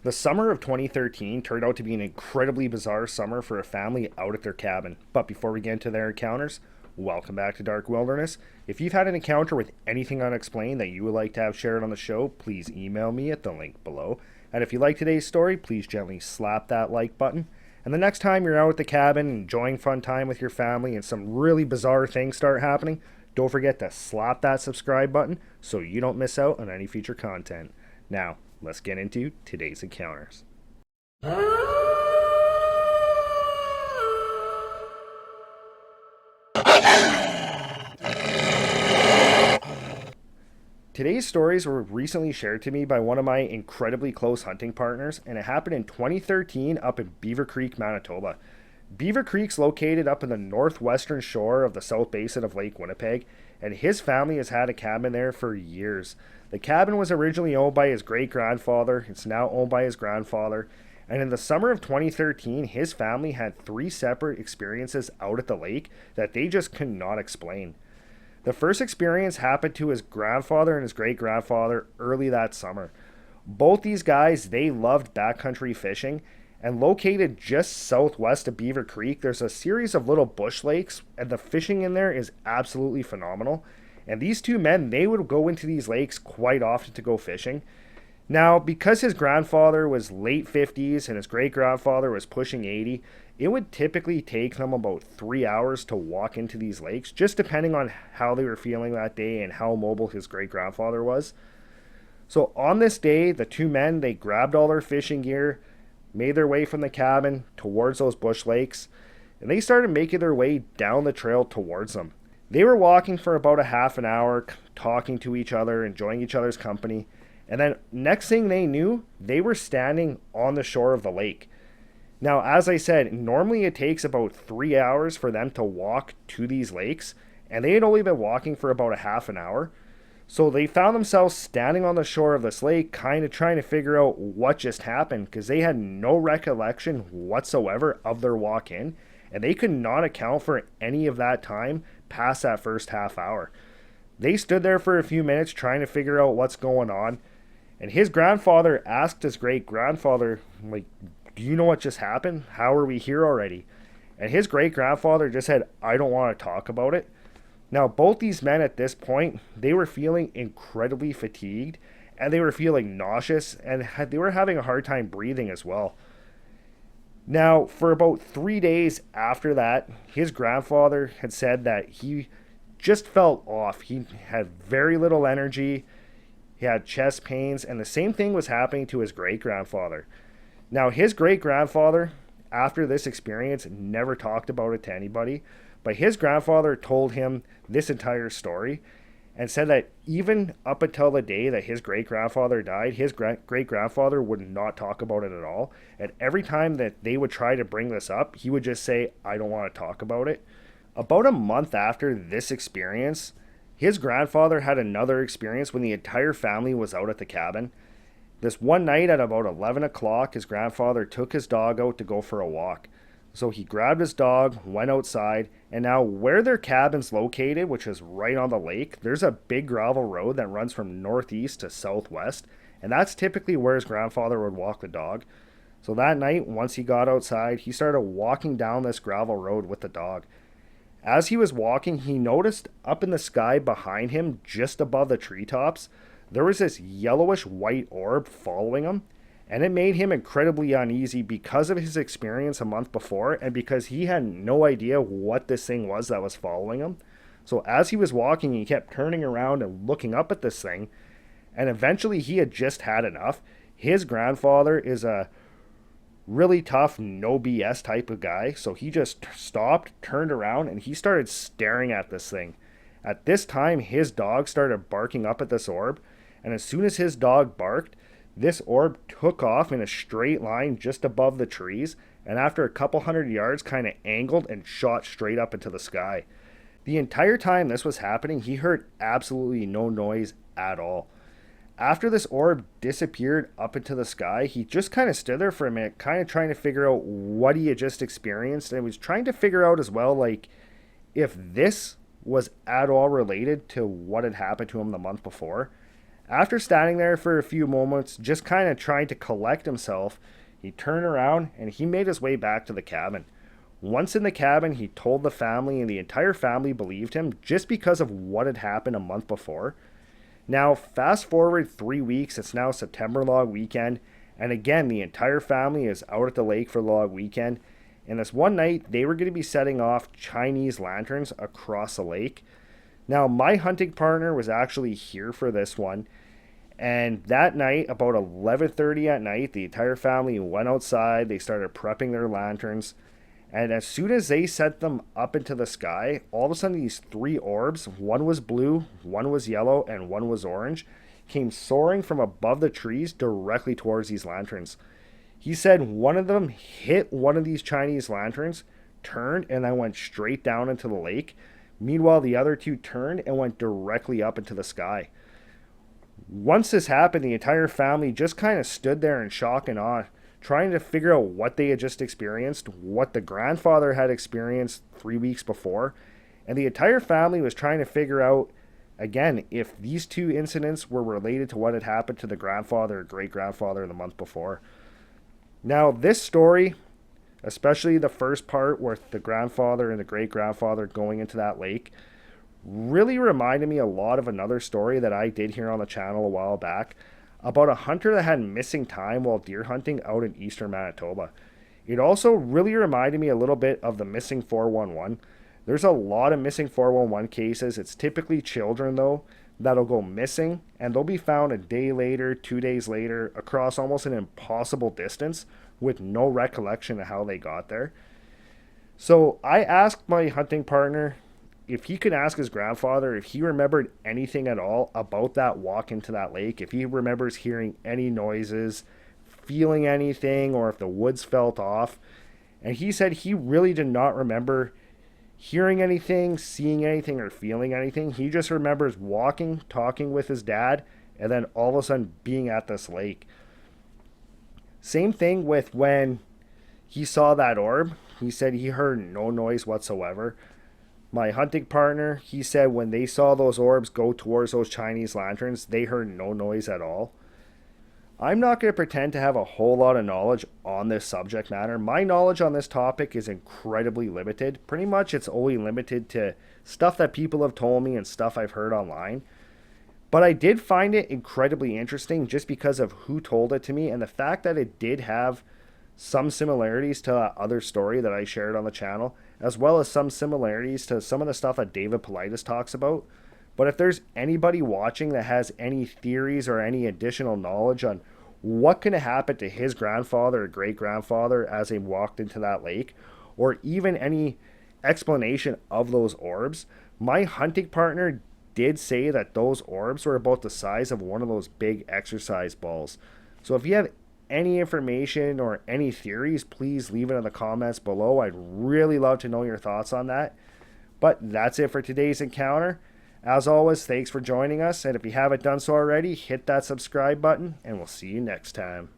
The summer of 2013 turned out to be an incredibly bizarre summer for a family out at their cabin. But before we get into their encounters, welcome back to Dark Wilderness. If you've had an encounter with anything unexplained that you would like to have shared on the show, please email me at the link below. And if you like today's story, please gently slap that like button. And the next time you're out at the cabin enjoying fun time with your family and some really bizarre things start happening, don't forget to slap that subscribe button so you don't miss out on any future content. Now, let's get into today's encounters. Today's stories were recently shared to me by one of my incredibly close hunting partners, and it happened in 2013 up in Beaver Creek, Manitoba. Beaver Creek's located up in the northwestern shore of the South Basin of Lake Winnipeg, and his family has had a cabin there for years. The cabin was originally owned by his great-grandfather. It's now owned by his grandfather. And in the summer of 2013, his family had 3 separate experiences out at the lake that they just could not explain. The first experience happened to his grandfather and his great-grandfather early that summer. Both these guys, they loved backcountry fishing, and located just southwest of Beaver Creek, there's a series of little bush lakes, and the fishing in there is absolutely phenomenal. And these two men, they would go into these lakes quite often to go fishing. Now, because his grandfather was late 50s and his great-grandfather was pushing 80, it would typically take them about 3 hours to walk into these lakes, just depending on how they were feeling that day and how mobile his great-grandfather was. So on this day, the two men, they grabbed all their fishing gear, made their way from the cabin towards those bush lakes, and they started making their way down the trail towards them. They were walking for about a half an hour, talking to each other, enjoying each other's company, and then next thing they knew, they were standing on the shore of the lake. Now, as I said, normally it takes about 3 hours for them to walk to these lakes, and they had only been walking for about a half an hour. So they found themselves standing on the shore of this lake, kind of trying to figure out what just happened, because they had no recollection whatsoever of their walk in, and they could not account for any of that time past that first half hour. They stood there for a few minutes trying to figure out what's going on, and his grandfather asked his great-grandfather, like, do you know what just happened? How are we here already? And his great-grandfather just said, I don't want to talk about it. Now, both these men at this point, they were feeling incredibly fatigued, and they were feeling nauseous, and they were having a hard time breathing as well. Now, for about 3 days after that, his grandfather had said that he just felt off. He had very little energy, he had chest pains, and the same thing was happening to his great-grandfather. Now, his great-grandfather, after this experience, never talked about it to anybody, but his grandfather told him this entire story and said that even up until the day that his great-grandfather died, his great-grandfather would not talk about it at all. And every time that they would try to bring this up, he would just say, I don't want to talk about it. About a month after this experience, his grandfather had another experience when the entire family was out at the cabin. This one night at about 11 o'clock, his grandfather took his dog out to go for a walk. So he grabbed his dog, went outside, and now where their cabin's located, which is right on the lake, there's a big gravel road that runs from northeast to southwest, and that's typically where his grandfather would walk the dog. So that night, once he got outside, he started walking down this gravel road with the dog. As he was walking, he noticed up in the sky behind him, just above the treetops, there was this yellowish white orb following him, and it made him incredibly uneasy because of his experience a month before and because he had no idea what this thing was that was following him. So as he was walking, he kept turning around and looking up at this thing, and eventually he had just had enough. His grandfather is a really tough, no BS type of guy, so he just stopped, turned around, and he started staring at this thing. At this time, his dog started barking up at this orb, and as soon as his dog barked, this orb took off in a straight line just above the trees, and after a couple hundred yards kind of angled and shot straight up into the sky. The entire time this was happening, he heard absolutely no noise at all. After this orb disappeared up into the sky, he just kind of stood there for a minute, kind of trying to figure out what he had just experienced, and was trying to figure out as well, like, if this was at all related to what had happened to him the month before. After standing there for a few moments, just kind of trying to collect himself, he turned around and he made his way back to the cabin. Once in the cabin, he told the family, and the entire family believed him just because of what had happened a month before. Now, fast forward 3 weeks, it's now September log weekend, and again, the entire family is out at the lake for log weekend. And this one night, they were going to be setting off Chinese lanterns across the lake. Now, my hunting partner was actually here for this one. And that night, about 11:30 at night, the entire family went outside. They started prepping their lanterns. And as soon as they set them up into the sky, all of a sudden these three orbs, one was blue, one was yellow, and one was orange, came soaring from above the trees directly towards these lanterns. He said one of them hit one of these Chinese lanterns, turned, and then went straight down into the lake. Meanwhile, the other two turned and went directly up into the sky. Once this happened, the entire family just kind of stood there in shock and awe, trying to figure out what they had just experienced, what the grandfather had experienced 3 weeks before, and the entire family was trying to figure out, again, if these two incidents were related to what had happened to the grandfather or great-grandfather the month before. Now, this story, especially the first part with the grandfather and the great-grandfather going into that lake, really reminded me a lot of another story that I did here on the channel a while back about a hunter that had missing time while deer hunting out in eastern Manitoba. It also really reminded me a little bit of the missing 411. There's a lot of missing 411 cases. It's typically children, though, that'll go missing, and they'll be found a day later, 2 days later, across almost an impossible distance with no recollection of how they got there. So I asked my hunting partner if he could ask his grandfather if he remembered anything at all about that walk into that lake, if he remembers hearing any noises, feeling anything, or if the woods felt off. And he said he really did not remember hearing anything, seeing anything, or feeling anything. He just remembers walking, talking with his dad, and then all of a sudden being at this lake. Same thing with when he saw that orb. He said he heard no noise whatsoever. My hunting partner, he said when they saw those orbs go towards those Chinese lanterns, they heard no noise at all. I'm not going to pretend to have a whole lot of knowledge on this subject matter. My knowledge on this topic is incredibly limited. Pretty much it's only limited to stuff that people have told me and stuff I've heard online. But I did find it incredibly interesting just because of who told it to me and the fact that it did have some similarities to that other story that I shared on the channel, as well as some similarities to some of the stuff that David Politis talks about. But if there's anybody watching that has any theories or any additional knowledge on what can happen to his grandfather or great-grandfather as they walked into that lake, or even any explanation of those orbs, my hunting partner did say that those orbs were about the size of one of those big exercise balls. So if you have any information or any theories, please leave it in the comments below. I'd really love to know your thoughts on that. But that's it for today's encounter. As always, thanks for joining us, and if you haven't done so already, hit that subscribe button, and we'll see you next time.